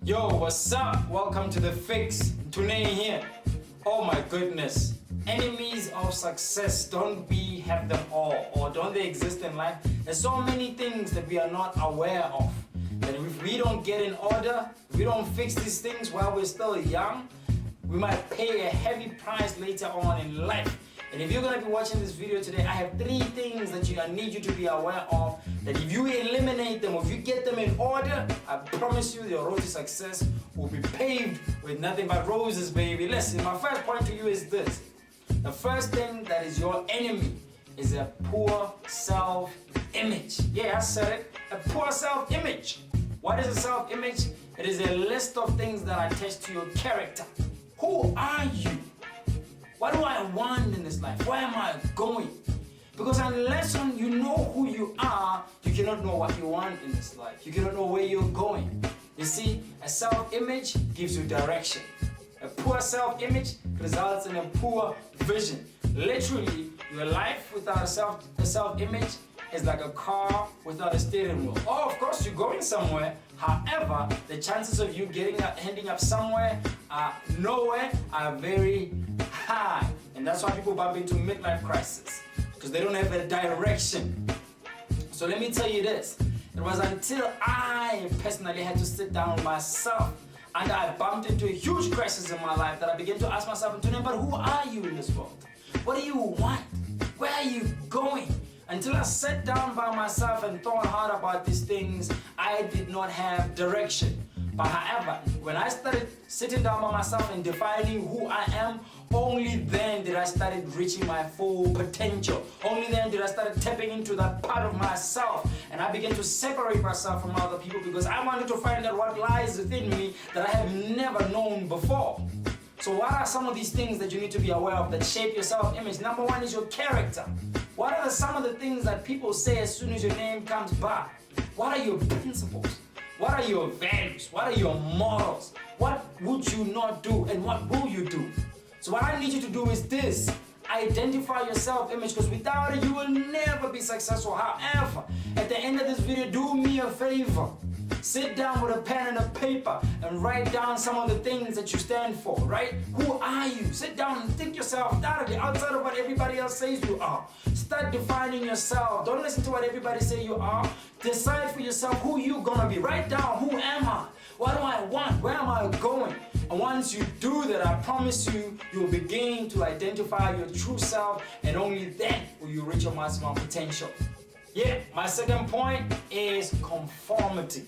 Yo, what's up? Welcome to The Fix. Today here. Oh my goodness. Enemies of success, don't we have them all? Or don't they exist in life? There's so many things that we are not aware of. That if we don't get in order, if we don't fix these things while we're still young, we might pay a heavy price later on in life. And if you're going to be watching this video today, I have 3 things that I need you to be aware of, that if you eliminate them, if you get them in order, I promise you your road to success will be paved with nothing but roses, baby. Listen, my first point to you is this. The first thing that is your enemy is a poor self-image. Yeah, I said it. A poor self-image. What is a self-image? It is a list of things that attach to your character. Who are you? What do I want in this life? Where am I going? Because unless you know who you are, you cannot know what you want in this life. You cannot know where you're going. You see, a self-image gives you direction. A poor self-image results in a poor vision. Literally, your life without a self-image is like a car without a steering wheel. Oh, of course, you're going somewhere. However, the chances of you ending up somewhere nowhere are very high. And that's why people bump into midlife crisis, because they don't have a direction. So let me tell you this. It was until I personally had to sit down myself and I bumped into a huge crisis in my life that I began to ask myself, but who are you in this world? What do you want? Where are you going? Until I sat down by myself and thought hard about these things, I did not have direction. But however, when I started sitting down by myself and defining who I am, only then did I start reaching my full potential. Only then did I start tapping into that part of myself. And I began to separate myself from other people because I wanted to find out what lies within me that I have never known before. So what are some of these things that you need to be aware of that shape your self-image? Number 1 is your character. What are some of the things that people say as soon as your name comes by? What are your principles? What are your values? What are your morals? What would you not do and what will you do? So what I need you to do is this. Identify your self-image, because without it you will never be successful. However, at the end of this video, do me a favor. Sit down with a pen and a paper and write down some of the things that you stand for, right? Who are you? Sit down and think yourself thoroughly outside of what everybody else says you are. Start defining yourself. Don't listen to what everybody say you are. Decide for yourself who you're gonna be. Write down, who am I? What do I want? Where am I going? And once you do that, I promise you, you'll begin to identify your true self, and only then will you reach your maximum potential. Yeah, my second point is conformity.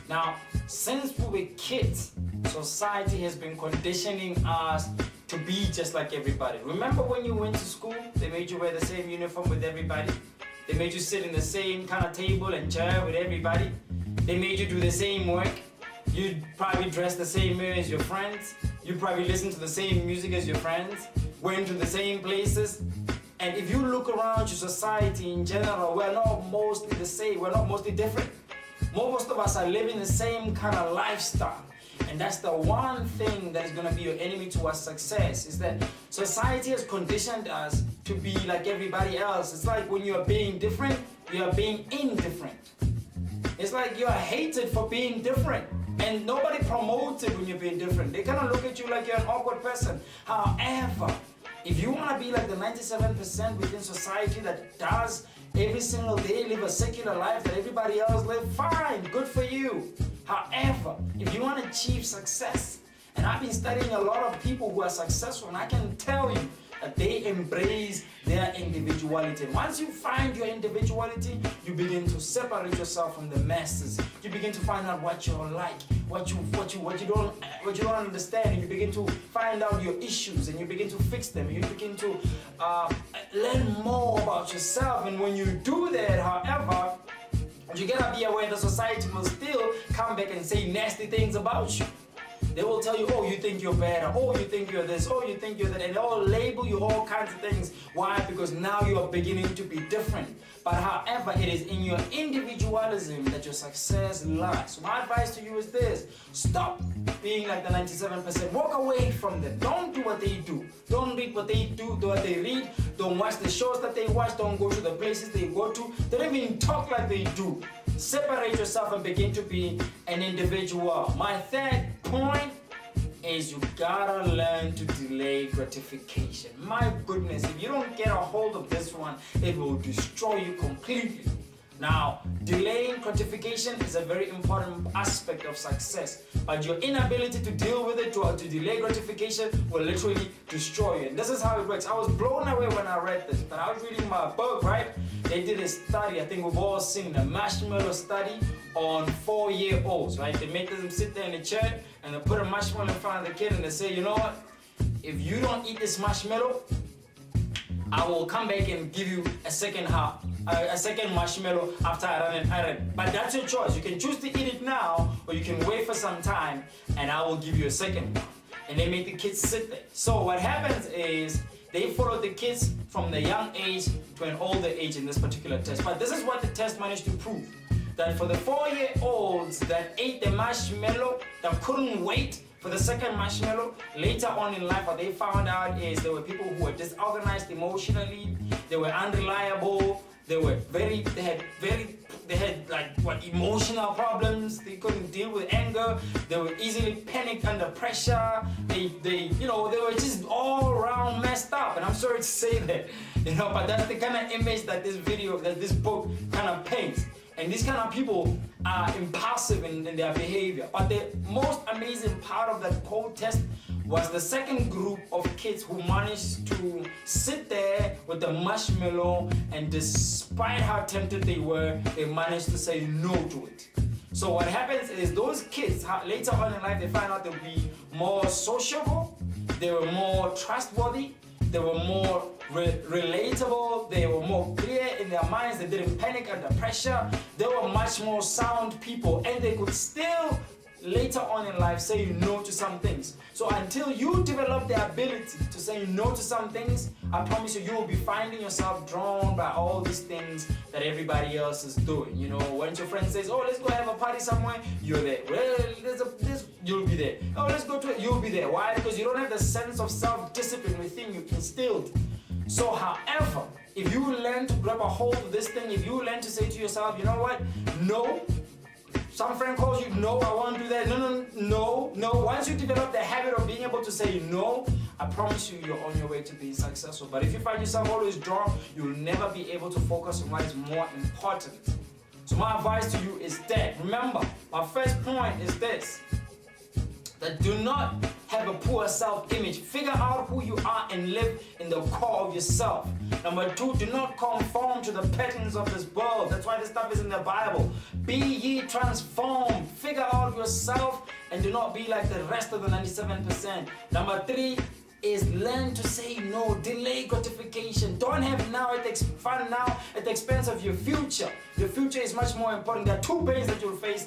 Now, since we were kids, society has been conditioning us to be just like everybody. Remember when you went to school, they made you wear the same uniform with everybody? They made you sit in the same kind of table and chair with everybody? They made you do the same work? You'd probably dress the same way as your friends? You probably listen to the same music as your friends? Went to the same places? And if you look around your society in general, we're not mostly the same, we're not mostly different. Most of us are living the same kind of lifestyle. And that's the one thing that is going to be your enemy towards success, is that society has conditioned us to be like everybody else. It's like when you're being different, you're being indifferent. It's like you're hated for being different. And nobody promotes it when you're being different. They kind of look at you like you're an awkward person. However, if you want to be like the 97% within society that does every single day live a secular life that everybody else live, fine, good for you. However, if you want to achieve success, and I've been studying a lot of people who are successful, and I can tell you that they embrace their individuality. Once you find your individuality, you begin to separate yourself from the masses. You begin to find out what you're like, what you don't understand, and you begin to find out your issues, and you begin to fix them. You begin to learn more about yourself. And when you do that, however, you gotta be aware that society will still come back and say nasty things about you. They will tell you, oh, you think you're better, oh, you think you're this, oh, you think you're that, and they'll label you all kinds of things. Why? Because now you are beginning to be different. But however, it is in your individualism that your success lies. So my advice to you is this: stop being like the 97%. Walk away from them. Don't do what they do. Don't read what they do, what they read. Don't watch the shows that they watch. Don't go to the places they go to. They don't even talk like they do. separate yourself and begin to be an individual. My third point is you gotta learn to delay gratification. My goodness, if you don't get a hold of this one, it will destroy you completely. Now, delaying gratification is a very important aspect of success, but your inability to deal with it, to delay gratification, will literally destroy you. And this is how it works. I was blown away when I read this, but I was reading my book, right? They did a study, I think we've all seen the marshmallow study on 4-year-olds, right? They make them sit there in a chair and they put a marshmallow in front of the kid and they say, you know what? If you don't eat this marshmallow, I will come back and give you a second marshmallow after I run an errand. But that's your choice. You can choose to eat it now, or you can wait for some time, and I will give you a second one. And they make the kids sit there. So what happens is they follow the kids from the young age to an older age in this particular test. But this is what the test managed to prove. That for the 4-year-olds that ate the marshmallow, that couldn't wait for the second marshmallow, later on in life, what they found out is there were people who were disorganized emotionally, they were unreliable, they had emotional problems, they couldn't deal with anger, they were easily panicked under pressure, they were just all around messed up. And I'm sorry to say that, but that's the kind of image that this book kind of paints. And these kind of people are impulsive in their behavior. But the most amazing part of that whole test was the second group of kids who managed to sit there with the marshmallow, and despite how tempted they were, they managed to say no to it. So what happens is those kids, later on in life, they find out they'll be more sociable, they were more trustworthy, they were more relatable, they were more clear in their minds, they didn't panic under pressure, they were much more sound people, and they could still later on in life say no to some things. So until you develop the ability to say no to some things, I promise you, you will be finding yourself drawn by all these things that everybody else is doing. When your friend says, oh, let's go have a party somewhere, you're there. Well, you'll be there. Oh, let's go to it, you'll be there. Why? Because you don't have the sense of self-discipline within you instilled. So however, if you learn to grab a hold of this thing, if you learn to say to yourself, you know what, no, some friend calls you, no, I won't do that, no. Once you develop the habit of being able to say no, I promise you, you're on your way to being successful. But if you find yourself always drawn, you'll never be able to focus on what is more important. So my advice to you is that, remember, my first point is this, that do not have a poor self-image. Figure out who you are and live in the core of yourself. Number 2, do not conform to the patterns of this world. That's why this stuff is in the Bible. Be ye transformed. Figure out yourself and do not be like the rest of the 97%. Number 3 is learn to say no. Delay gratification. Don't have fun now at the expense of your future. Your future is much more important. There are 2 pains that you'll face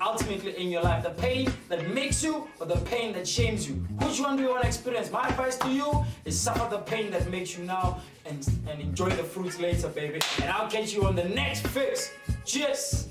ultimately in your life. The pain that makes you, or the pain that shames you. Which one do you want to experience? My advice to you is suffer the pain that makes you now and enjoy the fruits later, baby. And I'll catch you on the next fix. Cheers!